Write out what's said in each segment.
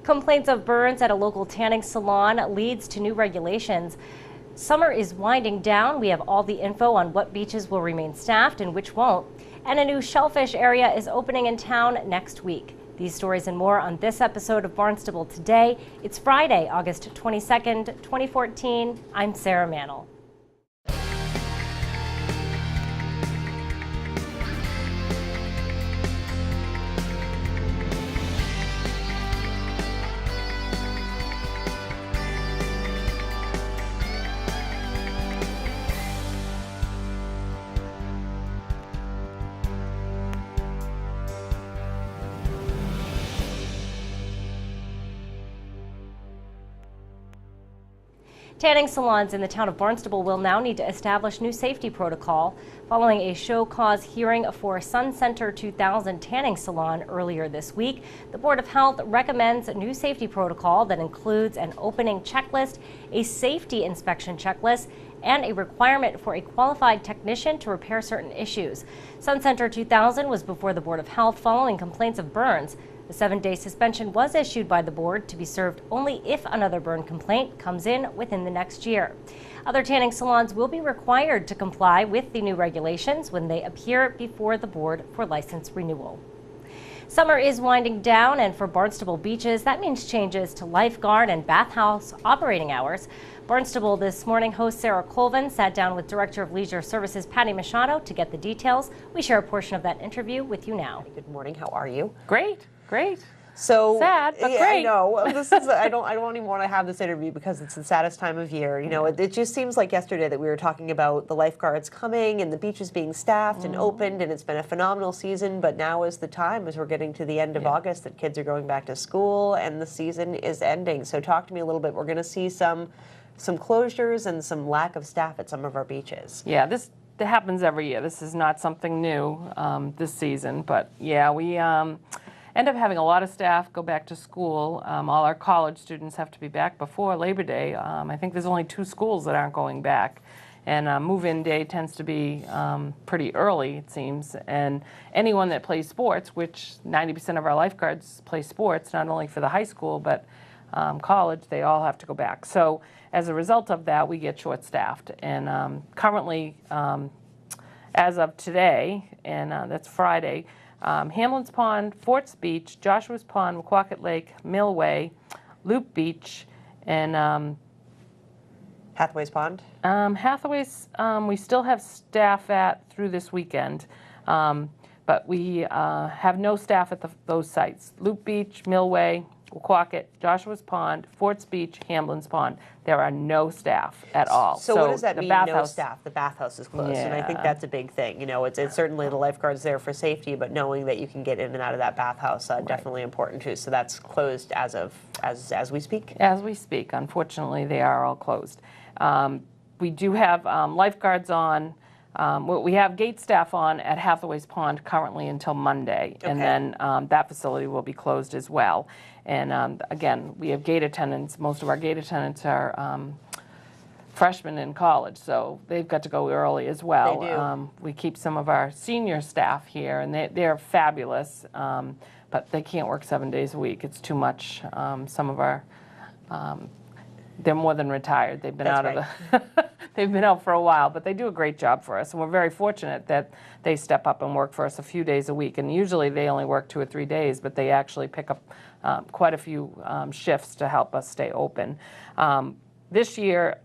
Complaints of burns at a local tanning salon leads to new regulations. Summer is winding down. We have all the info on what beaches will remain staffed and which won't. And a new shellfish area is opening in town next week. These stories and more on this episode of Barnstable Today. It's Friday, August 22nd, 2014. I'm Sarah Mantle. Tanning salons in the town of Barnstable will now need to establish new safety protocol following a show cause hearing for Sun Center 2000 tanning salon earlier this week. The Board of Health recommends a new safety protocol that includes an opening checklist, a safety inspection checklist, and a requirement for a qualified technician to repair certain issues. Sun Center 2000 was before the Board of Health following complaints of burns. The 7-day suspension was issued by the board to be served only if another burn complaint comes in within the next year. Other tanning salons will be required to comply with the new regulations when they appear before the board for license renewal. Summer is winding down, and for Barnstable beaches, that means changes to lifeguard and bathhouse operating hours. Barnstable This Morning host Sarah Colvin sat down with Director of Leisure Services Patty Machado to get the details. We share a portion of that interview with you now. Good morning. How are you? Great. Great. So sad, but yeah, great. I know. This is. I don't even want to have this interview because it's the saddest time of year. You know, it just seems like yesterday that we were talking about the lifeguards coming and the beaches being staffed and opened, and it's been a phenomenal season. But now is the time, as we're getting to the end of August, that kids are going back to school and the season is ending. So talk to me a little bit. We're going to see some closures and some lack of staff at some of our beaches. Yeah, this happens every year. This is not something new this season, but yeah, we end up having a lot of staff go back to school. All our college students have to be back before Labor Day. I think there's only 2 schools that aren't going back. And move-in day tends to be pretty early, it seems. And anyone that plays sports, which 90% of our lifeguards play sports, not only for the high school, but college, they all have to go back. So as a result of that, we get short-staffed. And currently, as of today, and that's Friday, Hamlin's Pond, Forts Beach, Joshua's Pond, Wequaquet Lake, Millway, Loop Beach, and Hathaway's Pond? Hathaway's, we still have staff at through this weekend, but we have no staff at those sites. Loop Beach, Millway, Wequaquet, Joshua's Pond, Forts Beach, Hamlin's Pond. There are no staff at all. So what does that mean, no staff? The bathhouse is closed, and I think that's a big thing. You know, it's certainly the lifeguards there for safety, but knowing that you can get in and out of that bathhouse, definitely important too. So that's closed as we speak? As we speak. Unfortunately, they are all closed. We do have lifeguards on. We have gate staff on at Hathaway's Pond currently until Monday, and then that facility will be closed as well. And again, we have gate attendants. Most of our gate attendants are freshmen in college, so they've got to go early as well. They do. We keep some of our senior staff here, and they're fabulous, but they can't work 7 days a week. It's too much. Some of our they're more than retired. They've been they've been out for a while, but they do a great job for us, and we're very fortunate that they step up and work for us a few days a week. And usually they only work 2 or 3 days, but they actually pick up quite a few shifts to help us stay open. This year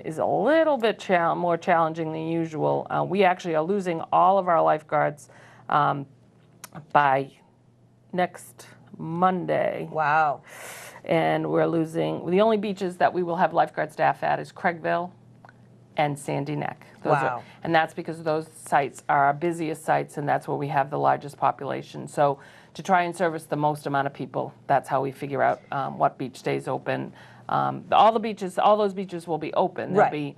is a little bit more challenging than usual. We actually are losing all of our lifeguards by next Monday. Wow. And we're losing, the only beaches that we will have lifeguard staff at is Craigville and Sandy Neck. And that's because those sites are our busiest sites, and that's where we have the largest population. So to try and service the most amount of people, that's how we figure out what beach stays open. All those beaches will be open. There'll be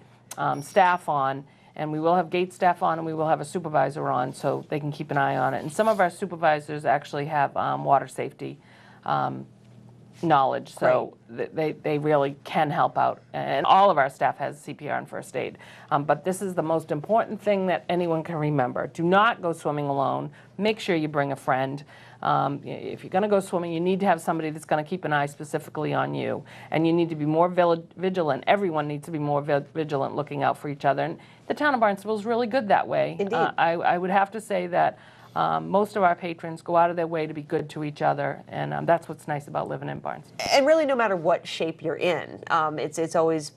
staff on, and we will have gate staff on, and we will have a supervisor on, so they can keep an eye on it. And some of our supervisors actually have water safety knowledge, so they really can help out. And all of our staff has CPR and first aid. But this is the most important thing that anyone can remember. Do not go swimming alone. Make sure you bring a friend. If you're going to go swimming, you need to have somebody that's going to keep an eye specifically on you, and you need to be more vigilant. Everyone needs to be more vigilant, looking out for each other. And the town of Barnstable is really good that way. Indeed. I would have to say that most of our patrons go out of their way to be good to each other, and that's what's nice about living in Barnstable. And really, no matter what shape you're in, it's always,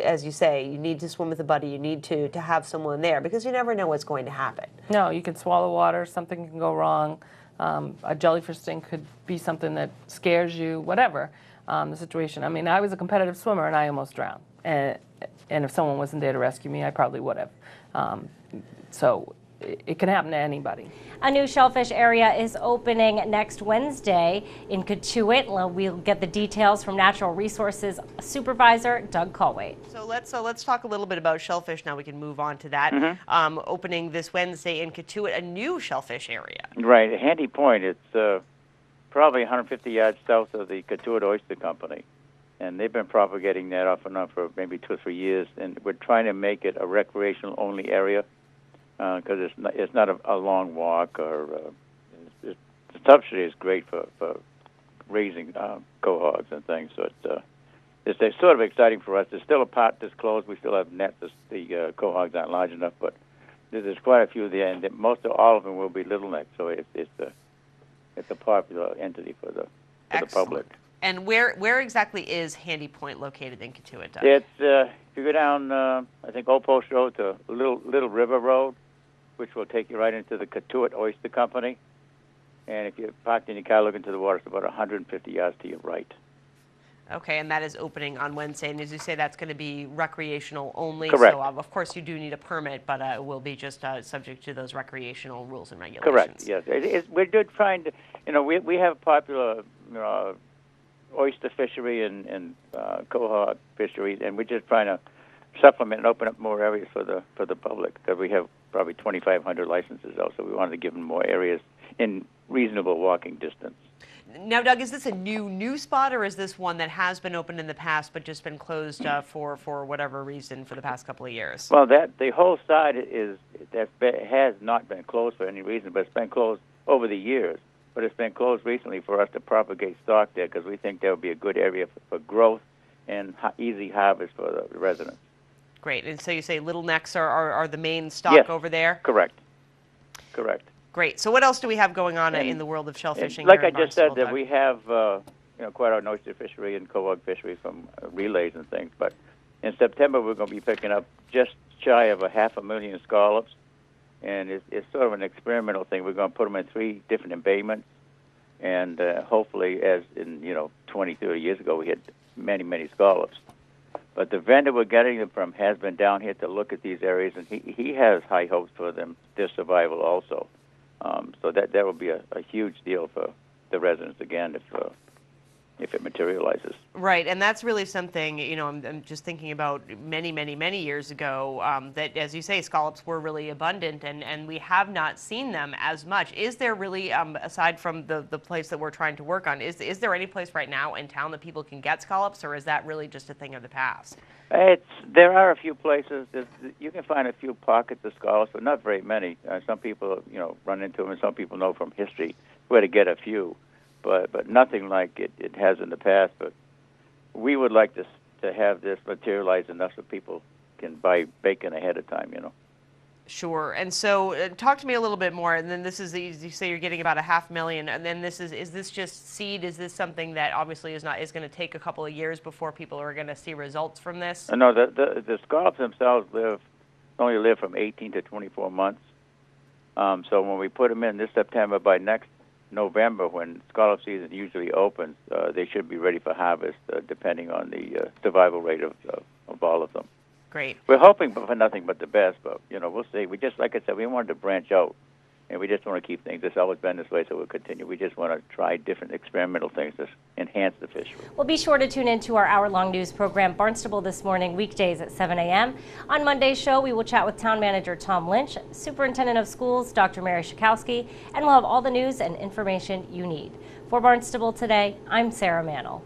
as you say, you need to swim with a buddy. You need to have someone there because you never know what's going to happen. No, you can swallow water. Something can go wrong. A jellyfish sting could be something that scares you. Whatever the situation. I mean, I was a competitive swimmer and I almost drowned. And if someone wasn't there to rescue me, I probably would have. So it can happen to anybody. A new shellfish area is opening next Wednesday in Katuitt. We'll get the details from Natural Resources Supervisor Doug Colway. So let's talk a little bit about shellfish now. We can move on to that. Opening this Wednesday in Katuitt, a new shellfish area. Right, Handy Point. It's probably 150 yards south of the Katuitt Oyster Company. And they've been propagating that off and on for maybe 2 or 3 years. And we're trying to make it a recreational-only area. Because it's not a long walk, or the subsidy is great for raising cohogs and things. So it's sort of exciting for us. There's still a part that's closed. We still have nets. The cohogs aren't large enough, but there's quite a few there, and all of them will be little necks. So it's a popular entity for the public. And where exactly is Handy Point located in Katuitt, Doug? It's if you go down, I think Old Post Road to Little River Road, which will take you right into the Katuitt Oyster Company. And if you're parked in your car looking to the water, it's about 150 yards to your right. Okay, and that is opening on Wednesday. And as you say, that's going to be recreational only. Correct. So, of course, you do need a permit, but it will be just subject to those recreational rules and regulations. Correct, yes. We're just trying to, we have popular oyster fishery and cohog fishery, and we're just trying to supplement and open up more areas for the public, because we have probably 2,500 licenses also. We wanted to give them more areas in reasonable walking distance. Now, Doug, is this a new spot, or is this one that has been opened in the past but just been closed for whatever reason for the past couple of years? Well, the whole side has not been closed for any reason, but it's been closed over the years. But it's been closed recently for us to propagate stock there, because we think that would be a good area for growth and easy harvest for the residents. Great. And so you say little necks are the main stock over there? Correct. Great. So what else do we have going on in the world of shellfishing? Like I just said, that we have quite an oyster fishery and cohog fishery from relays and things. But in September, we're going to be picking up just shy of 500,000 scallops. And it's sort of an experimental thing. We're going to put them in 3 different embayments. And hopefully, as in 20, 30 years ago, we had many scallops. But the vendor we're getting them from has been down here to look at these areas, and he has high hopes for their survival also. So that will be a huge deal for the residents again if it materializes. Right, and that's really something, I'm just thinking about many years ago, that, as you say, scallops were really abundant, and we have not seen them as much. Is there really, aside from the place that we're trying to work on, is there any place right now in town that people can get scallops, or is that really just a thing of the past? There are a few places. You can find a few pockets of scallops, but not very many. Some people, run into them, and some people know from history where to get a few. But nothing like it has in the past. But we would like to have this materialize enough so people can buy bacon ahead of time, Sure. And so talk to me a little bit more. And then this is, you say you're getting about 500,000. And then is this just seed? Is this something that obviously is going to take a couple of years before people are going to see results from this? No, the scallops themselves only live from 18 to 24 months. So when we put them in this September, by next November, when scallop season usually opens, they should be ready for harvest, depending on the survival rate of all of them. Great. We're hoping for nothing but the best, but we'll see. We just, like I said, we wanted to branch out, and we just want to keep things. It's always been this way, so we'll continue. We just want to try different experimental things to enhance the fishery. Well, be sure to tune in to our hour-long news program, Barnstable This Morning, weekdays at 7 a.m. On Monday's show, we will chat with Town Manager Tom Lynch, Superintendent of Schools Dr. Mary Schakowsky, and we'll have all the news and information you need. For Barnstable Today, I'm Sarah Mannel.